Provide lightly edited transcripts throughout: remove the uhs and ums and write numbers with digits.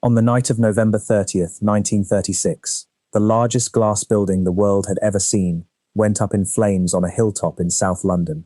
On the night of November 30th, 1936, the largest glass building the world had ever seen went up in flames on a hilltop in South London.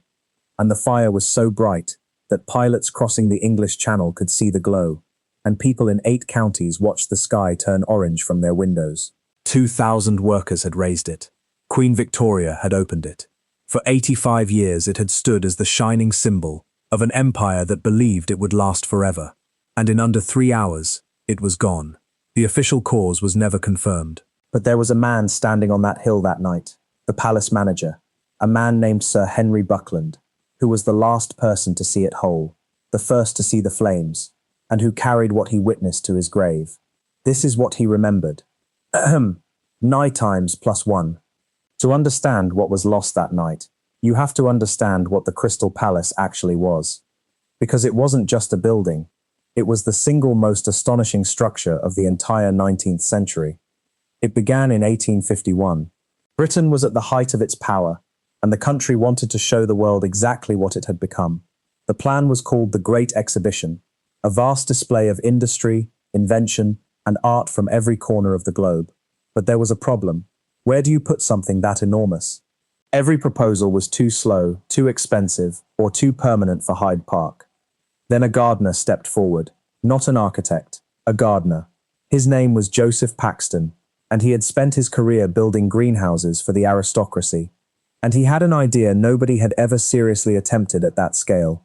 And the fire was so bright that pilots crossing the English Channel could see the glow, and people in 8 counties watched the sky turn orange from their windows. 2,000 workers had raised it. Queen Victoria had opened it. For 85 years it had stood as the shining symbol of an empire that believed it would last forever. And in under 3 hours, it was gone. The official cause was never confirmed. But there was a man standing on that hill that night, the palace manager, a man named Sir Henry Buckland, who was the last person to see it whole, the first to see the flames, and who carried what he witnessed to his grave. This is what he remembered. Nigh times +1. To understand what was lost that night, you have to understand what the Crystal Palace actually was. Because it wasn't just a building, it was the single most astonishing structure of the entire 19th century. It began in 1851. Britain was at the height of its power, and the country wanted to show the world exactly what it had become. The plan was called the Great Exhibition, a vast display of industry, invention, and art from every corner of the globe. But there was a problem. Where do you put something that enormous? Every proposal was too slow, too expensive, or too permanent for Hyde Park. Then a gardener stepped forward, not an architect, a gardener. His name was Joseph Paxton, and he had spent his career building greenhouses for the aristocracy. And he had an idea nobody had ever seriously attempted at that scale.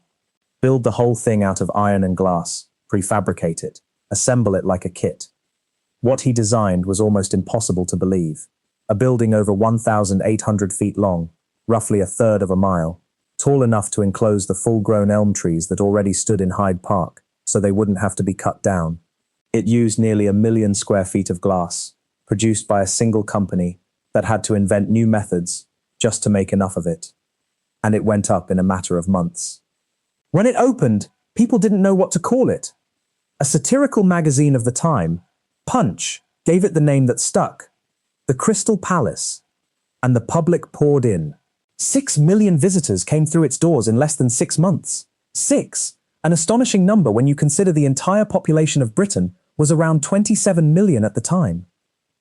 Build the whole thing out of iron and glass, prefabricate it, assemble it like a kit. What he designed was almost impossible to believe. A building over 1,800 feet long, roughly a third of a mile, tall enough to enclose the full-grown elm trees that already stood in Hyde Park, so they wouldn't have to be cut down. It used nearly 1 million square feet of glass, produced by a single company that had to invent new methods just to make enough of it. And it went up in a matter of months. When it opened, people didn't know what to call it. A satirical magazine of the time, Punch, gave it the name that stuck, the Crystal Palace. And the public poured in. 6 million visitors came through its doors in less than 6 months. 6, an astonishing number when you consider the entire population of Britain was around 27 million at the time.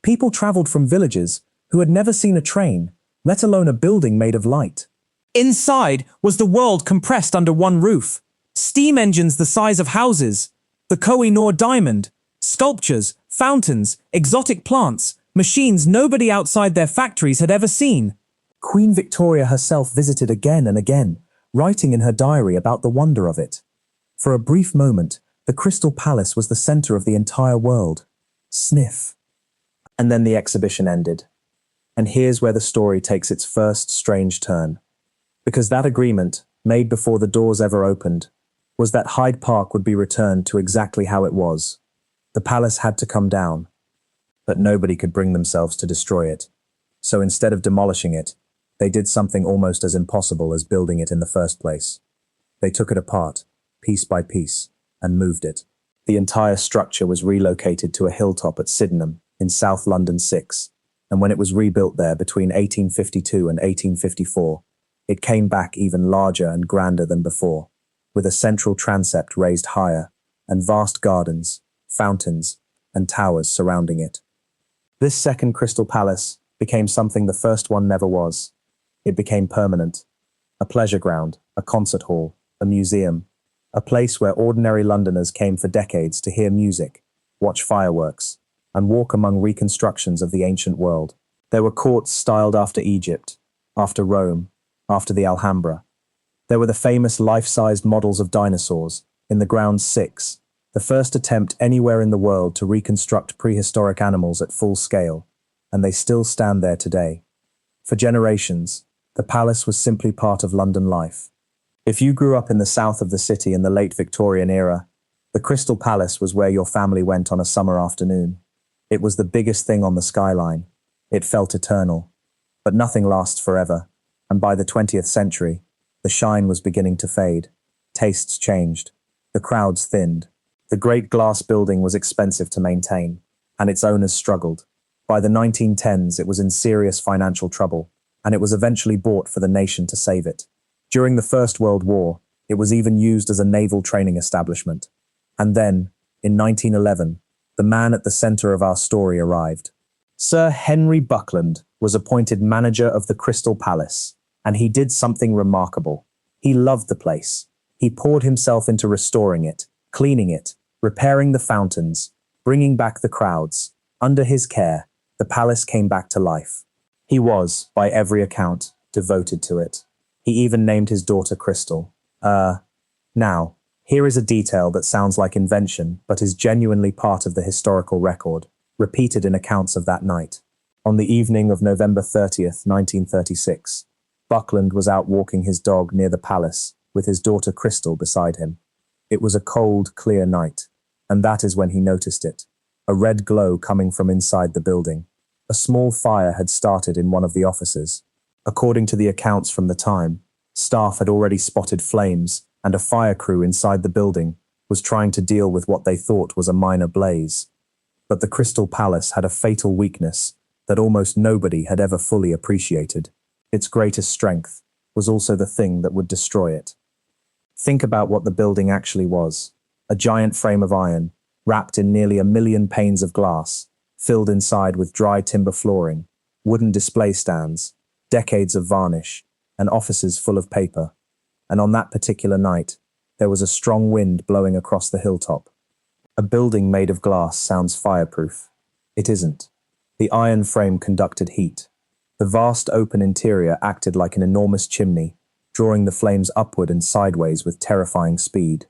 People travelled from villages who had never seen a train, let alone a building made of light. Inside was the world compressed under one roof. Steam engines the size of houses, the Koh-i-Noor diamond, sculptures, fountains, exotic plants, machines nobody outside their factories had ever seen. Queen Victoria herself visited again and again, writing in her diary about the wonder of it. For a brief moment, the Crystal Palace was the center of the entire world. Sniff. And then the exhibition ended. And here's where the story takes its first strange turn. Because that agreement, made before the doors ever opened, was that Hyde Park would be returned to exactly how it was. The palace had to come down. But nobody could bring themselves to destroy it. So instead of demolishing it, they did something almost as impossible as building it in the first place. They took it apart, piece by piece, and moved it. The entire structure was relocated to a hilltop at Sydenham, in South London 6, and when it was rebuilt there between 1852 and 1854, it came back even larger and grander than before, with a central transept raised higher, and vast gardens, fountains, and towers surrounding it. This second Crystal Palace became something the first one never was. It became permanent. A pleasure ground, a concert hall, a museum, a place where ordinary Londoners came for decades to hear music, watch fireworks, and walk among reconstructions of the ancient world. There were courts styled after Egypt, after Rome, after the Alhambra. There were the famous life-sized models of dinosaurs in the ground 6, the first attempt anywhere in the world to reconstruct prehistoric animals at full scale, and they still stand there today. For generations, the palace was simply part of London life. If you grew up in the south of the city in the late Victorian era, the Crystal Palace was where your family went on a summer afternoon. It was the biggest thing on the skyline. It felt eternal. But nothing lasts forever, and by the 20th century, the shine was beginning to fade. Tastes changed. The crowds thinned. The great glass building was expensive to maintain, and its owners struggled. By the 1910s, it was in serious financial trouble, and it was eventually bought for the nation to save it. During the First World War, it was even used as a naval training establishment. And then, in 1911, the man at the center of our story arrived. Sir Henry Buckland was appointed manager of the Crystal Palace, and he did something remarkable. He loved the place. He poured himself into restoring it, cleaning it, repairing the fountains, bringing back the crowds. Under his care, the palace came back to life. He was, by every account, devoted to it. He even named his daughter Crystal. Now, here is a detail that sounds like invention, but is genuinely part of the historical record, repeated in accounts of that night. On the evening of November 30th, 1936, Buckland was out walking his dog near the palace, with his daughter Crystal beside him. It was a cold, clear night, and that is when he noticed it. A red glow coming from inside the building. A small fire had started in one of the offices. According to the accounts from the time, staff had already spotted flames, and a fire crew inside the building was trying to deal with what they thought was a minor blaze. But the Crystal Palace had a fatal weakness that almost nobody had ever fully appreciated. Its greatest strength was also the thing that would destroy it. Think about what the building actually was. A giant frame of iron, wrapped in nearly 1 million panes of glass, filled inside with dry timber flooring, wooden display stands, decades of varnish, and offices full of paper. And on that particular night, there was a strong wind blowing across the hilltop. A building made of glass sounds fireproof. It isn't. The iron frame conducted heat. The vast open interior acted like an enormous chimney, drawing the flames upward and sideways with terrifying speed.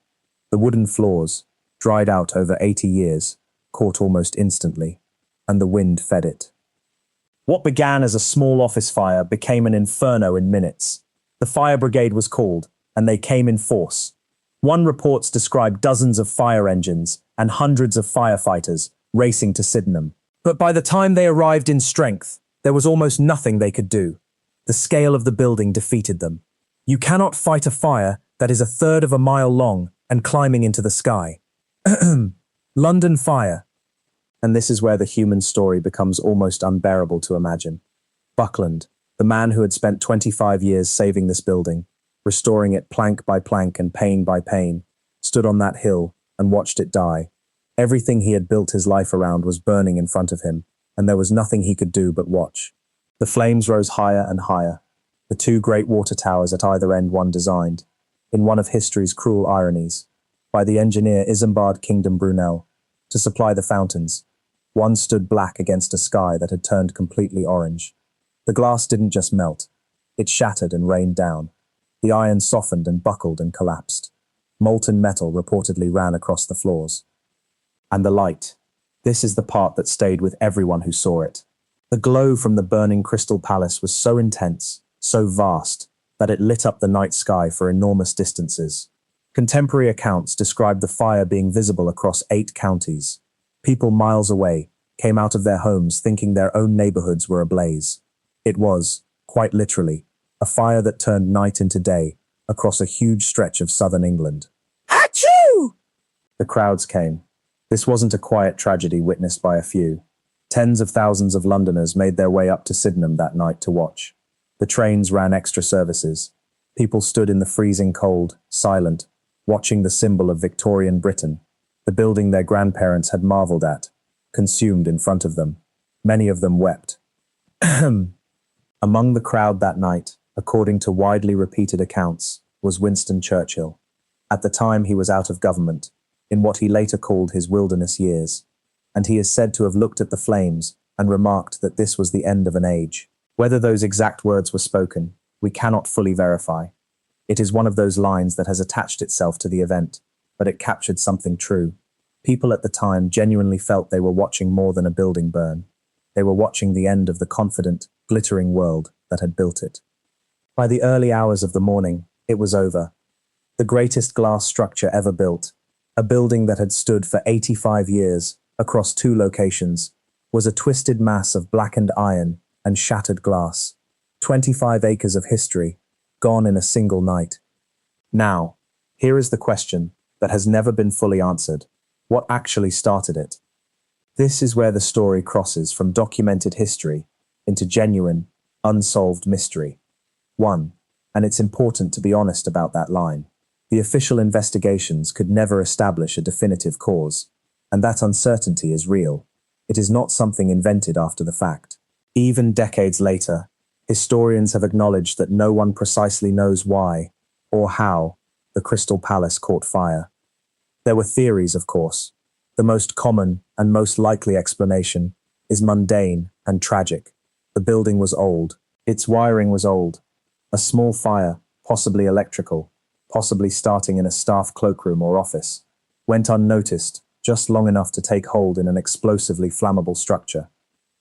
The wooden floors, dried out over 80 years, caught almost instantly, and the wind fed it. What began as a small office fire became an inferno in minutes. The fire brigade was called, and they came in force. One reports described dozens of fire engines and hundreds of firefighters racing to Sydenham. But by the time they arrived in strength, there was almost nothing they could do. The scale of the building defeated them. You cannot fight a fire that is 1/3 of a mile long and climbing into the sky. London fire. And this is where the human story becomes almost unbearable to imagine. Buckland, the man who had spent 25 years saving this building, restoring it plank by plank and pane by pane, stood on that hill and watched it die. Everything he had built his life around was burning in front of him, and there was nothing he could do but watch. The flames rose higher and higher. The 2 great water towers at either end one designed, in one of history's cruel ironies, by the engineer Isambard Kingdom Brunel, to supply the fountains. One stood black against a sky that had turned completely orange. The glass didn't just melt. It shattered and rained down. The iron softened and buckled and collapsed. Molten metal reportedly ran across the floors. And the light. This is the part that stayed with everyone who saw it. The glow from the burning Crystal Palace was so intense, so vast, that it lit up the night sky for enormous distances. Contemporary accounts describe the fire being visible across 8 counties. People miles away came out of their homes thinking their own neighborhoods were ablaze. It was, quite literally, a fire that turned night into day across a huge stretch of southern England. Achoo! The crowds came. This wasn't a quiet tragedy witnessed by a few. Tens of thousands of Londoners made their way up to Sydenham that night to watch. The trains ran extra services. People stood in the freezing cold, silent, watching the symbol of Victorian Britain, the building their grandparents had marveled at, consumed in front of them. Many of them wept. Among the crowd that night, according to widely repeated accounts, was Winston Churchill. At the time he was out of government, in what he later called his wilderness years, and he is said to have looked at the flames and remarked that this was the end of an age. Whether those exact words were spoken, we cannot fully verify. It is one of those lines that has attached itself to the event, but it captured something true. People at the time genuinely felt they were watching more than a building burn. They were watching the end of the confident, glittering world that had built it. By the early hours of the morning, it was over. The greatest glass structure ever built, a building that had stood for 85 years across 2 locations, was a twisted mass of blackened iron and shattered glass. 25 acres of history, gone in a single night. Now, here is the question that has never been fully answered. What actually started it? This is where the story crosses from documented history into genuine, unsolved mystery. 1. And it's important to be honest about that line. The official investigations could never establish a definitive cause, And that uncertainty is real. It is not something invented after the fact. Even decades later, historians have acknowledged that no one precisely knows why or how the Crystal Palace caught fire. There were theories, of course. The most common and most likely explanation is mundane and tragic. The building was old. Its wiring was old. A small fire, possibly electrical, possibly starting in a staff cloakroom or office, went unnoticed, just long enough to take hold in an explosively flammable structure.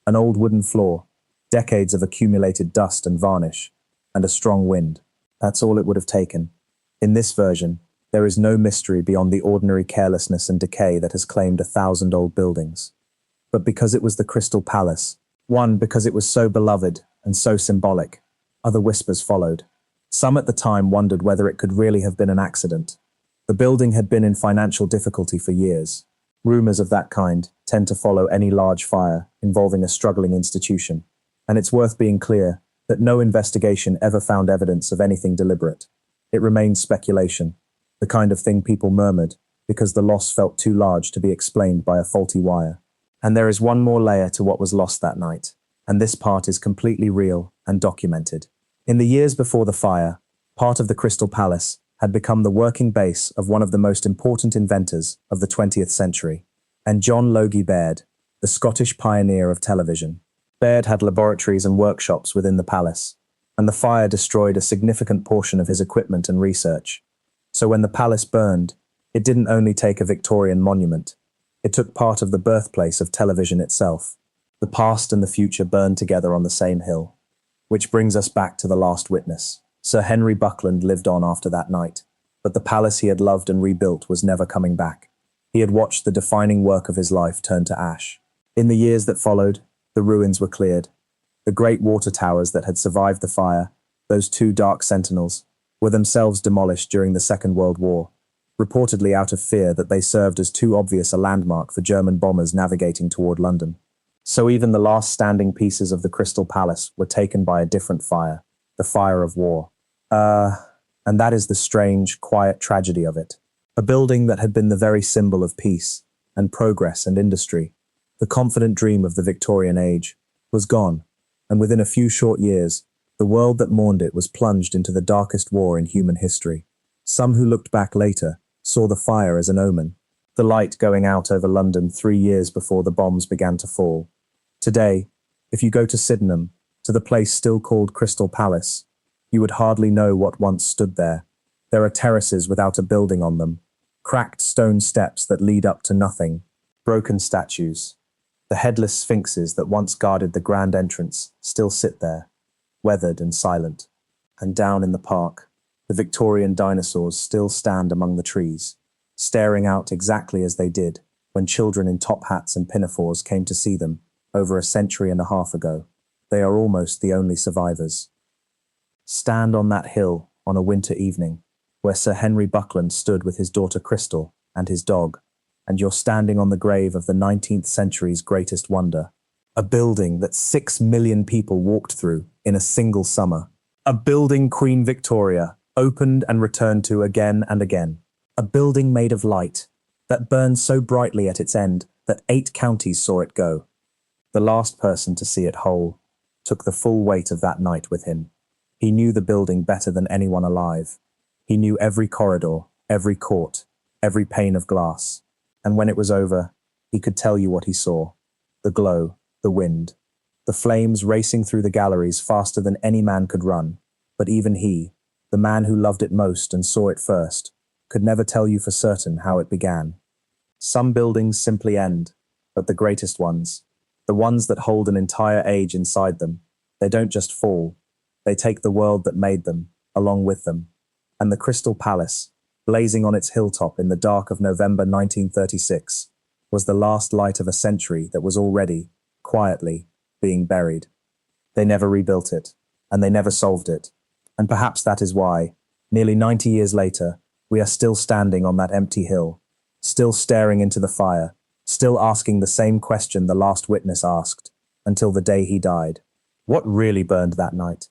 An old wooden floor, decades of accumulated dust and varnish, and a strong wind. That's all it would have taken. In this version, there is no mystery beyond the ordinary carelessness and decay that has claimed 1,000 old buildings. But because it was the Crystal Palace, one, because it was so beloved and so symbolic, other whispers followed. Some at the time wondered whether it could really have been an accident. The building had been in financial difficulty for years. Rumors of that kind tend to follow any large fire involving a struggling institution, and it's worth being clear that no investigation ever found evidence of anything deliberate. It remains speculation, the kind of thing people murmured because the loss felt too large to be explained by a faulty wire. And there is one more layer to what was lost that night, and this part is completely real and documented. In the years before the fire, part of the Crystal Palace had become the working base of one of the most important inventors of the 20th century, and John Logie Baird, the Scottish pioneer of television. Baird had laboratories and workshops within the palace, and the fire destroyed a significant portion of his equipment and research. So when the palace burned, it didn't only take a Victorian monument, it took part of the birthplace of television itself. The past and the future burned together on the same hill. Which brings us back to the last witness. Sir Henry Buckland lived on after that night, but the palace he had loved and rebuilt was never coming back. He had watched the defining work of his life turn to ash. In the years that followed, the ruins were cleared. The great water towers that had survived the fire, those two dark sentinels, were themselves demolished during the Second World War, reportedly out of fear that they served as too obvious a landmark for German bombers navigating toward London. So even the last standing pieces of the Crystal Palace were taken by a different fire, the fire of war. And that is the strange, quiet tragedy of it. A building that had been the very symbol of peace and progress and industry, the confident dream of the Victorian age, was gone, and within a few short years, the world that mourned it was plunged into the darkest war in human history. Some who looked back later saw the fire as an omen, the light going out over London 3 years before the bombs began to fall. Today, if you go to Sydenham, to the place still called Crystal Palace, you would hardly know what once stood there. There are terraces without a building on them, cracked stone steps that lead up to nothing, broken statues. The headless sphinxes that once guarded the grand entrance still sit there, weathered and silent. And down in the park, the Victorian dinosaurs still stand among the trees, staring out exactly as they did when children in top hats and pinafores came to see them over a century and a half ago. They are almost the only survivors. Stand on that hill on a winter evening, where Sir Henry Buckland stood with his daughter Crystal and his dog, and you're standing on the grave of the 19th century's greatest wonder. A building that 6 million people walked through in a single summer. A building Queen Victoria opened and returned to again and again. A building made of light that burned so brightly at its end that 8 counties saw it go. The last person to see it whole took the full weight of that night with him. He knew the building better than anyone alive. He knew every corridor, every court, every pane of glass. And when it was over, he could tell you what he saw. The glow, the wind, the flames racing through the galleries faster than any man could run. But even he, the man who loved it most and saw it first, could never tell you for certain how it began. Some buildings simply end, but the greatest ones, the ones that hold an entire age inside them, they don't just fall. They take the world that made them, along with them. And the Crystal Palace, blazing on its hilltop in the dark of November 1936, was the last light of a century that was already, quietly, being buried. They never rebuilt it, and they never solved it. And perhaps that is why, nearly 90 years later, we are still standing on that empty hill, still staring into the fire, still asking the same question the last witness asked, until the day he died. What really burned that night?